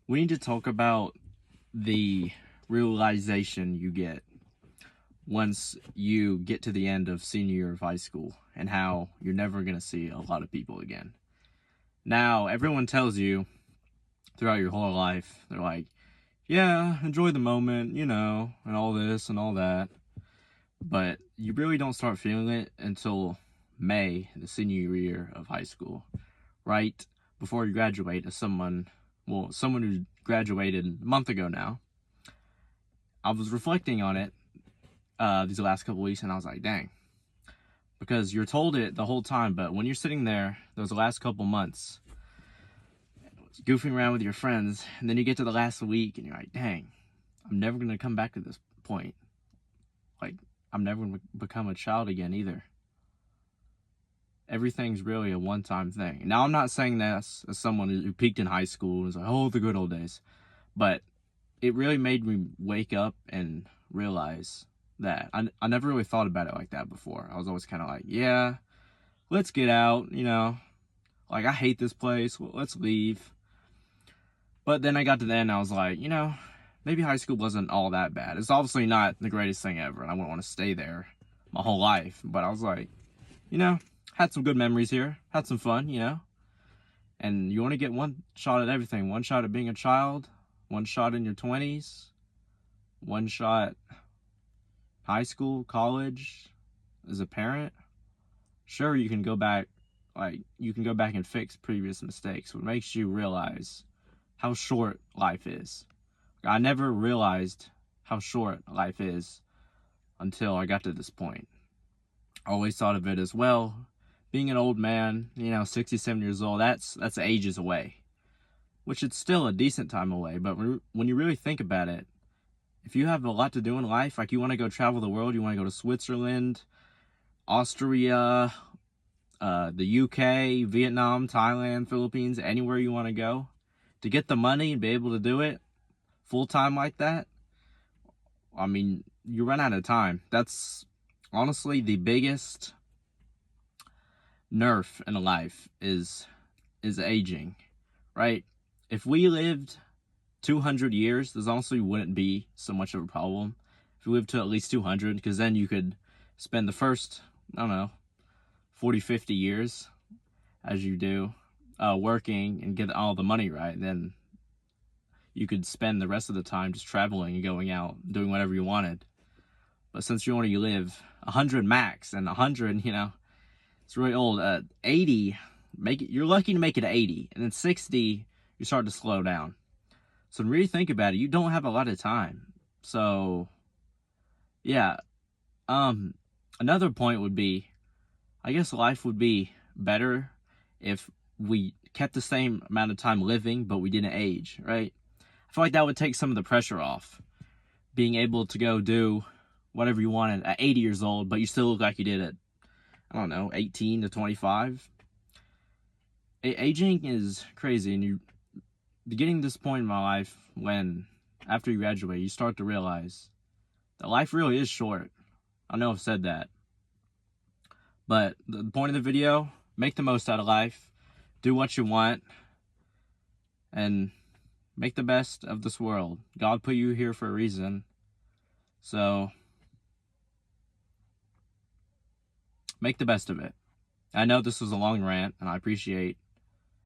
we need to talk about the realization you get once you get to the end of senior year of high school and how you're never going to see a lot of people again. Now, everyone tells you throughout your whole life, they're like, yeah, enjoy the moment, and all this and all that. But you really don't start feeling it until May, the senior year of high school, right before you graduate. As someone who graduated a month ago now, I was reflecting on it these last couple weeks, and I was like, dang, because you're told it the whole time, but when you're sitting there those last couple months goofing around with your friends, and then you get to the last week and you're like, dang, I'm never going to come back to this point. Like, I'm never going to become a child again either. Everything's really a one-time thing. Now, I'm not saying this as someone who peaked in high school and was like, oh, the good old days. But it really made me wake up and realize that I never really thought about it like that before. I was always kind of like, yeah, let's get out, like, I hate this place, well, let's leave. But then I got to the end, I was like, maybe high school wasn't all that bad. It's obviously not the greatest thing ever, and I wouldn't want to stay there my whole life. But I was like, had some good memories here, had some fun, And you only get one shot at everything. One shot at being a child, one shot in your 20s, one shot high school, college, as a parent. Sure, you can go back and fix previous mistakes. What makes you realize how short life is. I never realized how short life is until I got to this point. I always thought of it as, well, being an old man, 67 years old, that's ages away. Which it's still a decent time away, but when you really think about it, if you have a lot to do in life, like you want to go travel the world, you want to go to Switzerland, Austria, the UK, Vietnam, Thailand, Philippines, anywhere you want to go, to get the money and be able to do it full-time like that, I mean, you run out of time. That's honestly the biggest nerf in life is aging, right? If we lived 200 years, this honestly wouldn't be so much of a problem. If we lived to at least 200, because then you could spend the first, 40, 50 years as you do working and get all the money right. And then you could spend the rest of the time just traveling and going out, doing whatever you wanted. But since you only live 100 max, and 100, it's really old. 80, you're lucky to make it to 80, and then 60, you start to slow down. So when you really think about it, you don't have a lot of time. So, yeah. Another point would be, I guess life would be better if we kept the same amount of time living, but we didn't age, right? I feel like that would take some of the pressure off. Being able to go do whatever you wanted at 80 years old, but you still look like you did at, 18 to 25. Aging is crazy, and you're getting to this point in my life when, after you graduate, you start to realize that life really is short. I know I've said that. But the point of the video, make the most out of life, do what you want, and make the best of this world. God put you here for a reason. So, make the best of it. I know this was a long rant, and I appreciate